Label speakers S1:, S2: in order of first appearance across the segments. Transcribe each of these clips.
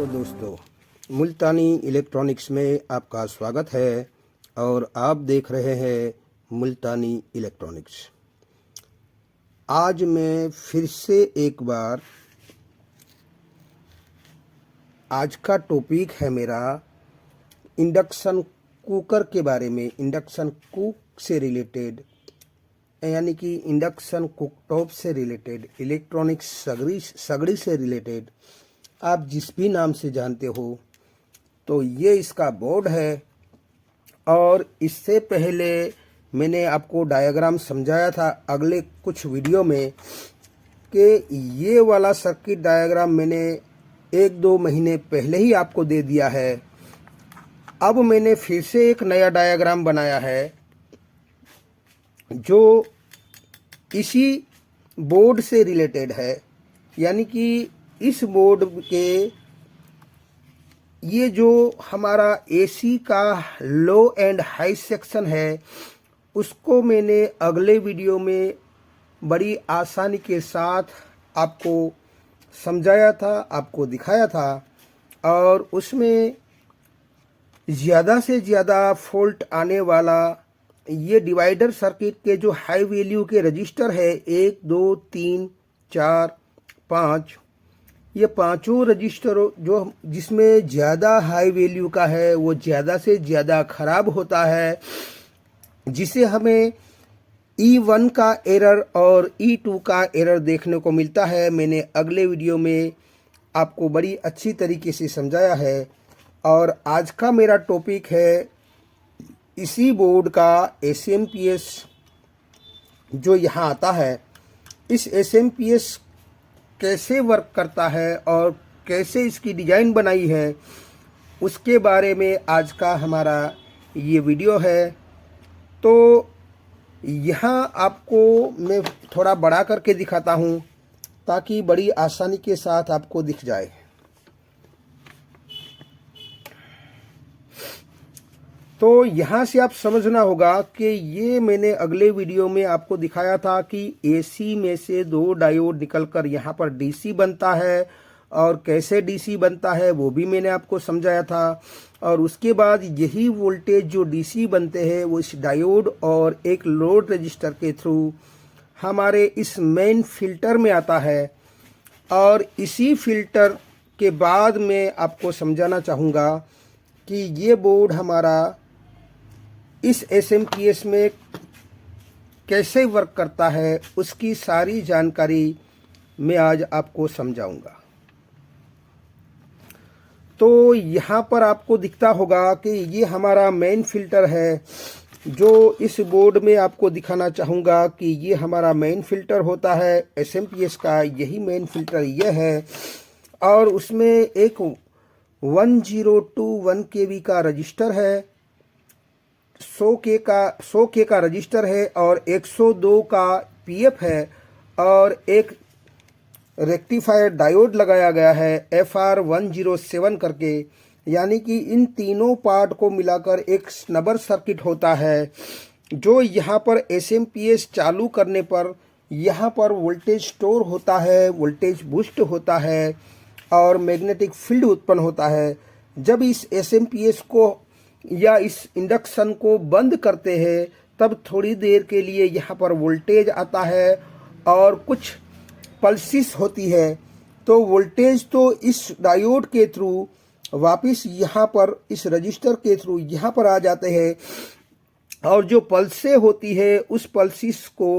S1: Hello दोस्तों, मुल्तानी electronics में आपका स्वागत है और आप देख रहे हैं मुल्तानी इलेक्ट्रॉनिक्स। आज मैं फिर से एक बार आज का टॉपिक है मेरा इंडक्शन कुकर के बारे में। इंडक्शन कुक से रिलेटेड यानी कि इंडक्शन कुकटॉप से रिलेटेड, इलेक्ट्रॉनिक्स सगड़ी से रिलेटेड, आप जिस भी नाम से जानते हो, तो ये इसका बोर्ड है। और इससे पहले मैंने आपको डायग्राम समझाया था अगले कुछ वीडियो में कि ये वाला सर्किट डायग्राम मैंने 1-2 महीने पहले ही आपको दे दिया है। अब मैंने फिर से एक नया डायग्राम बनाया है जो इसी बोर्ड से रिलेटेड है। यानी कि इस बोर्ड के ये जो हमारा एसी का लो एंड हाई सेक्शन है, उसको मैंने अगले वीडियो में बड़ी आसानी के साथ आपको समझाया था, आपको दिखाया था। और उसमें ज़्यादा से ज़्यादा फॉल्ट आने वाला ये डिवाइडर सर्किट के जो हाई वैल्यू के रजिस्टर है 1, 2, 3, 4, 5, ये पांचों रजिस्टर जो जिसमें ज़्यादा हाई वैल्यू का है वो ज़्यादा से ज़्यादा ख़राब होता है, जिसे हमें E1 का एरर और E2 का एरर देखने को मिलता है। मैंने अगले वीडियो में आपको बड़ी अच्छी तरीके से समझाया है। और आज का मेरा टॉपिक है इसी बोर्ड का SMPS जो यहाँ आता है। इस SMPS कैसे वर्क करता है और कैसे इसकी डिज़ाइन बनाई है, उसके बारे में आज का हमारा ये वीडियो है। तो यहाँ आपको मैं थोड़ा बड़ा करके दिखाता हूँ ताकि बड़ी आसानी के साथ आपको दिख जाए। तो यहाँ से आप समझना होगा कि ये मैंने अगले वीडियो में आपको दिखाया था कि एसी में से 2 डायोड निकलकर यहाँ पर डीसी बनता है, और कैसे डीसी बनता है वो भी मैंने आपको समझाया था। और उसके बाद यही वोल्टेज जो डीसी बनते हैं वो इस डायोड और एक लोड रजिस्टर के थ्रू हमारे इस मेन फिल्टर में आता है। और इसी फिल्टर के बाद मैं आपको समझाना चाहूँगा कि ये बोर्ड हमारा इस SMPS में कैसे वर्क करता है, उसकी सारी जानकारी मैं आज आपको समझाऊंगा। तो यहाँ पर आपको दिखता होगा कि ये हमारा मेन फिल्टर है, जो इस बोर्ड में आपको दिखाना चाहूँगा कि ये हमारा मेन फिल्टर होता है SMPS का। यही मेन फिल्टर ये है। और उसमें एक 1021 kV का रजिस्टर है, 100K का रजिस्टर है, और 102 का PF है, और एक रेक्टिफायर डायोड लगाया गया है FR107 करके। यानी कि इन तीनों पार्ट को मिलाकर एक स्नबर सर्किट होता है, जो यहाँ पर SMPS चालू करने पर यहाँ पर वोल्टेज स्टोर होता है, वोल्टेज बूस्ट होता है और मैग्नेटिक फील्ड उत्पन्न होता है। जब इस SMPS को या इस इंडक्शन को बंद करते हैं तब थोड़ी देर के लिए यहाँ पर वोल्टेज आता है और कुछ पल्सिस होती है। तो वोल्टेज तो इस डायोड के थ्रू वापस यहाँ पर इस रजिस्टर के थ्रू यहाँ पर आ जाते हैं, और जो पल्से होती है उस पल्सिस को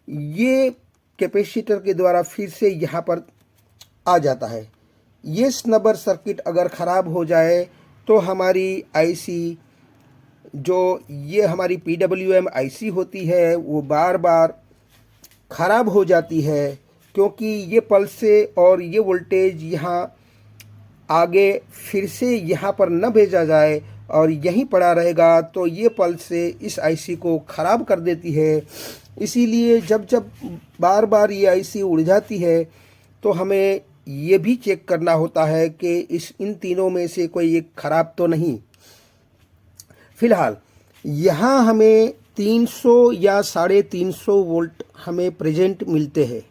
S1: ये कैपेसिटर के द्वारा फिर से यहाँ पर आ जाता है। ये स्नबर सर्किट अगर ख़राब हो जाए तो हमारी आईसी, जो ये हमारी PWM आईसी होती है, वो बार बार ख़राब हो जाती है, क्योंकि ये पल्स से और ये वोल्टेज यहाँ आगे फिर से यहाँ पर न भेजा जाए और यहीं पड़ा रहेगा, तो ये पल्स से इस आईसी को ख़राब कर देती है। इसीलिए जब जब बार बार ये आईसी उड़ जाती है तो हमें ये भी चेक करना होता है कि इन तीनों में से कोई एक ख़राब तो नहीं। फिलहाल यहाँ हमें 300 या 350 वोल्ट हमें प्रेजेंट मिलते हैं,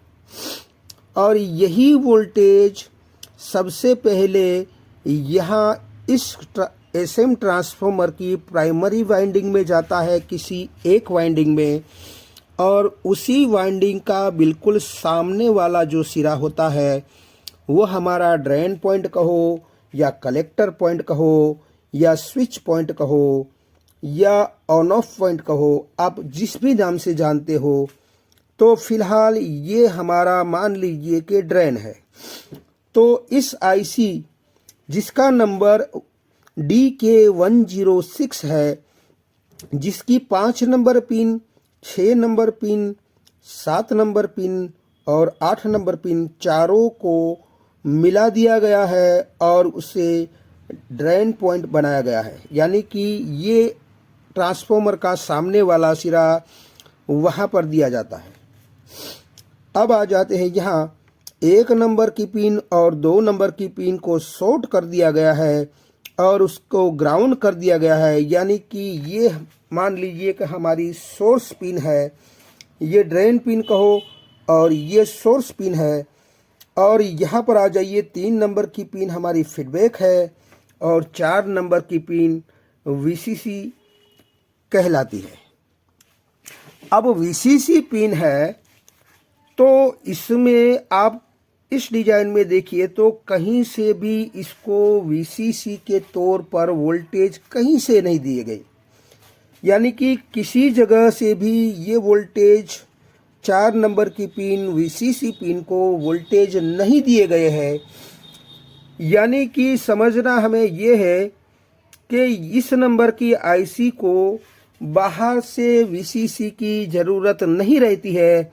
S1: और यही वोल्टेज सबसे पहले यहाँ इस एसएम ट्रांसफॉर्मर की प्राइमरी वाइंडिंग में जाता है किसी एक वाइंडिंग में, और उसी वाइंडिंग का बिल्कुल सामने वाला जो सिरा होता है वो हमारा ड्रेन पॉइंट कहो या कलेक्टर पॉइंट कहो या स्विच पॉइंट कहो या ऑन ऑफ पॉइंट कहो, आप जिस भी नाम से जानते हो। तो फिलहाल ये हमारा मान लीजिए कि ड्रेन है। तो इस आईसी जिसका नंबर DK106 है, जिसकी 5 number pin, 6 number pin, 7 number pin और 8 नंबर पिन चारों को मिला दिया गया है और उसे ड्रेन पॉइंट बनाया गया है। यानी कि ये ट्रांसफॉर्मर का सामने वाला सिरा वहाँ पर दिया जाता है। अब आ जाते हैं यहाँ 1 नंबर की पिन और 2 नंबर की पिन को शॉर्ट कर दिया गया है और उसको ग्राउंड कर दिया गया है। यानी कि ये मान लीजिए कि हमारी सोर्स पिन है, ये ड्रेन पिन कहो और ये सोर्स पिन है। और यहाँ पर आ जाइए 3 नंबर की पिन हमारी फीडबैक है और 4 नंबर की पिन VCC कहलाती है। अब VCC पिन है तो इसमें आप इस डिजाइन में देखिए तो कहीं से भी इसको VCC के तौर पर वोल्टेज कहीं से नहीं दिए गए। यानी कि किसी जगह से भी ये वोल्टेज 4 नंबर की पिन VCC पिन को वोल्टेज नहीं दिए गए हैं। यानी कि समझना हमें ये है कि इस नंबर की आईसी को बाहर से VCC की ज़रूरत नहीं रहती है,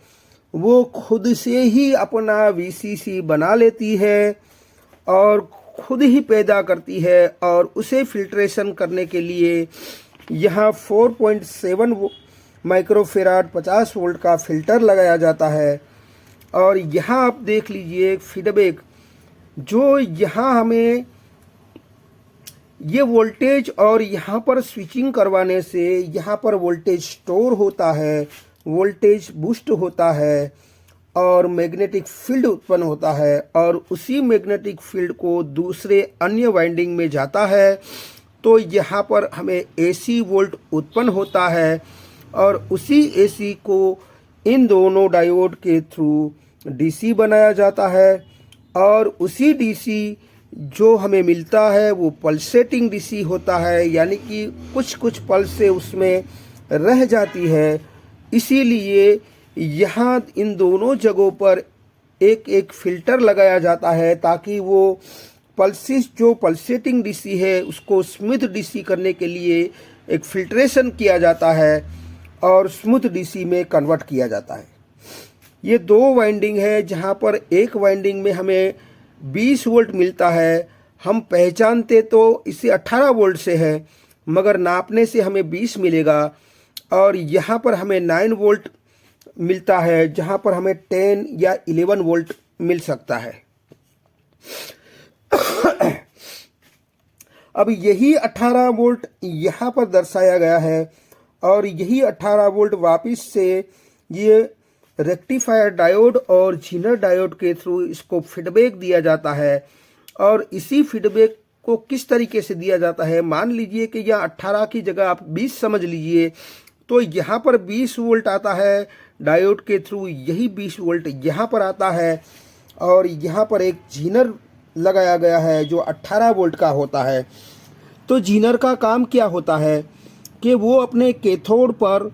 S1: वो खुद से ही अपना VCC बना लेती है और खुद ही पैदा करती है। और उसे फिल्ट्रेशन करने के लिए यहाँ 4.7 माइक्रोफेराड 50 वोल्ट का फिल्टर लगाया जाता है। और यहाँ आप देख लीजिए फीडबैक, जो यहाँ हमें ये वोल्टेज और यहाँ पर स्विचिंग करवाने से यहाँ पर वोल्टेज स्टोर होता है, वोल्टेज बूस्ट होता है और मैग्नेटिक फील्ड उत्पन्न होता है और उसी मैग्नेटिक फील्ड को दूसरे अन्य वाइंडिंग में जाता है। तो यहाँ पर हमें AC वोल्ट उत्पन्न होता है और उसी AC को इन दोनों डायोड के थ्रू DC बनाया जाता है और उसी DC जो हमें मिलता है वो पल्सेटिंग DC होता है। यानी कि कुछ कुछ पल्स से उसमें रह जाती है। इसीलिए यहाँ इन दोनों जगहों पर एक एक फिल्टर लगाया जाता है ताकि वो पल्सिस जो पल्सेटिंग DC है उसको स्मूथ DC करने के लिए एक फिल्ट्रेशन किया जाता है और स्मूथ DC में कन्वर्ट किया जाता है। ये 2 वाइंडिंग है जहाँ पर एक वाइंडिंग में हमें 20 वोल्ट मिलता है। हम पहचानते तो इसे 18 वोल्ट से है, मगर नापने से हमें 20 मिलेगा। और यहाँ पर हमें 9 वोल्ट मिलता है जहाँ पर हमें 10 या 11 वोल्ट मिल सकता है। अब यही 18 वोल्ट यहाँ पर दर्शाया गया है और यही 18 वोल्ट वापस से ये रेक्टिफायर डायोड और जीनर डायोड के थ्रू इसको फीडबैक दिया जाता है। और इसी फीडबैक को किस तरीके से दिया जाता है, मान लीजिए कि यह 18 की जगह आप 20 समझ लीजिए, तो यहाँ पर 20 वोल्ट आता है डायोड के थ्रू, यही 20 वोल्ट यहाँ पर आता है और यहाँ पर एक जीनर लगाया गया है जो 18 वोल्ट का होता है। तो जीनर का काम क्या होता है कि वो अपने कैथोड पर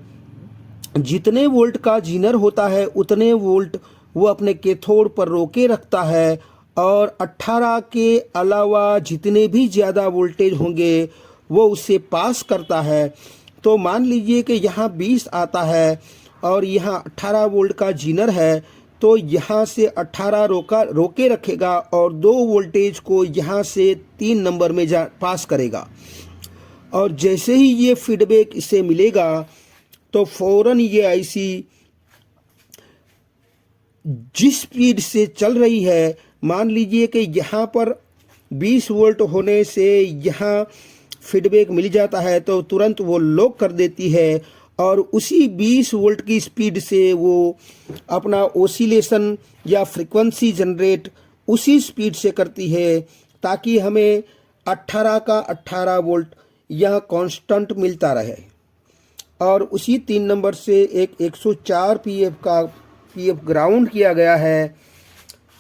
S1: जितने वोल्ट का जीनर होता है उतने वोल्ट वो अपने कैथोड पर रोके रखता है और 18 के अलावा जितने भी ज़्यादा वोल्टेज होंगे वो उसे पास करता है। तो मान लीजिए कि यहाँ 20 आता है और यहाँ 18 वोल्ट का जीनर है, तो यहाँ से 18 रोके रखेगा और 2 वोल्टेज को यहाँ से 3 नंबर में पास करेगा। और जैसे ही ये फीडबैक इसे मिलेगा तो फौरन ये आईसी जिस स्पीड से चल रही है, मान लीजिए कि यहाँ पर 20 वोल्ट होने से यहाँ फीडबैक मिल जाता है तो तुरंत वो लॉक कर देती है और उसी 20 वोल्ट की स्पीड से वो अपना ओसिलेशन या फ्रीक्वेंसी जनरेट उसी स्पीड से करती है ताकि हमें 18 का 18 वोल्ट यह कांस्टेंट मिलता रहे। और उसी 3 नंबर से एक 104 पीएफ का पीएफ ग्राउंड किया गया है।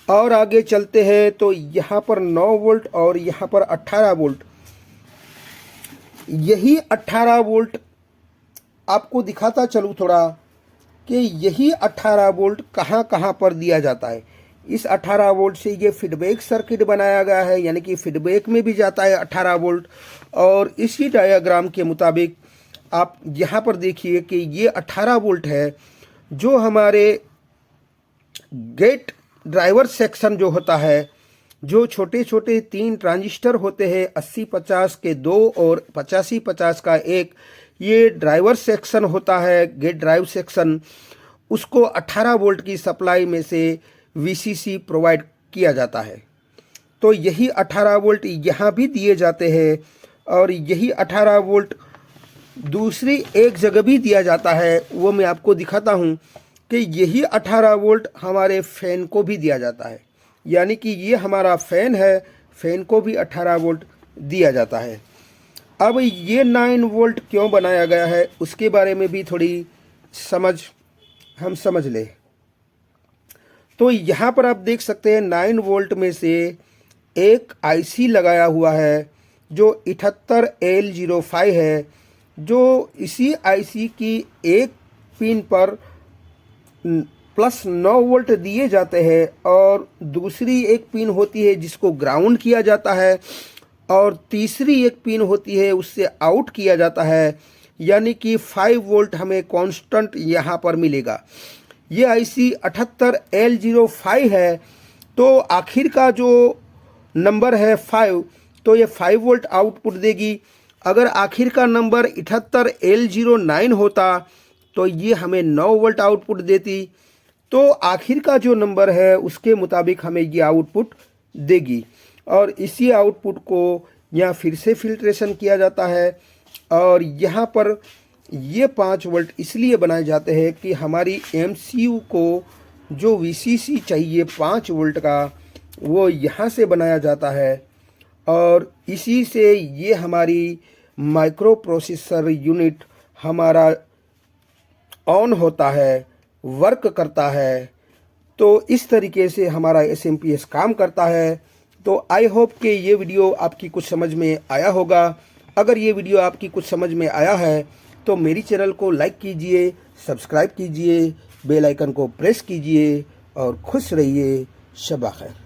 S1: और आगे चलते हैं तो यहाँ पर 9 वोल्ट और यहाँ पर 18 वोल्ट। यही 18 वोल्ट आपको दिखाता चलूँ थोड़ा कि यही 18 वोल्ट कहाँ कहाँ पर दिया जाता है। इस 18 वोल्ट से ये फीडबैक सर्किट बनाया गया है, यानी कि फीडबैक में भी जाता है 18 वोल्ट। और इसी डायग्राम के मुताबिक आप यहाँ पर देखिए कि ये 18 वोल्ट है, जो हमारे गेट ड्राइवर सेक्शन जो होता है, जो छोटे छोटे 3 ट्रांजिस्टर होते हैं, 80-50 के 2 और 85-50 का 1, ये ड्राइवर सेक्शन होता है, गेट ड्राइव सेक्शन। उसको 18 वोल्ट की सप्लाई में से वीसीसी प्रोवाइड किया जाता है। तो यही 18 वोल्ट यहाँ भी दिए जाते हैं, और यही 18 वोल्ट दूसरी एक जगह भी दिया जाता है। वो मैं आपको दिखाता हूँ कि यही 18 वोल्ट हमारे फ़ैन को भी दिया जाता है, यानी कि ये हमारा फ़ैन है, फ़ैन को भी 18 वोल्ट दिया जाता है। अब ये 9 वोल्ट क्यों बनाया गया है उसके बारे में भी थोड़ी हम समझ लें। तो यहाँ पर आप देख सकते हैं 9 वोल्ट में से एक आईसी लगाया हुआ है जो 78L05 है, जो इसी आईसी की एक पिन पर +9 वोल्ट दिए जाते हैं, और दूसरी एक पिन होती है जिसको ग्राउंड किया जाता है, और तीसरी एक पिन होती है उससे आउट किया जाता है, यानी कि 5 वोल्ट हमें कांस्टेंट यहाँ पर मिलेगा। ये आईसी 78L05 है। तो आखिर का जो नंबर है 5, तो ये 5 वोल्ट आउटपुट देगी। अगर आखिर का नंबर 78L09 होता तो ये हमें 9 वोल्ट आउटपुट देती। तो आखिर का जो नंबर है उसके मुताबिक हमें ये आउटपुट देगी, और इसी आउटपुट को यहाँ फिर से फिल्ट्रेशन किया जाता है। और यहाँ पर ये 5 वोल्ट इसलिए बनाए जाते हैं कि हमारी एमसीयू को जो वीसीसी चाहिए 5 वोल्ट का, वो यहाँ से बनाया जाता है, और इसी से ये हमारी माइक्रो प्रोसेसर यूनिट हमारा ऑन होता है, वर्क करता है। तो इस तरीके से हमारा SMPS काम करता है। तो आई होप कि ये वीडियो आपकी कुछ समझ में आया होगा। अगर ये वीडियो आपकी कुछ समझ में आया है तो मेरी चैनल को लाइक कीजिए, सब्सक्राइब कीजिए, बेल आइकन को प्रेस कीजिए, और खुश रहिए। शब खैर।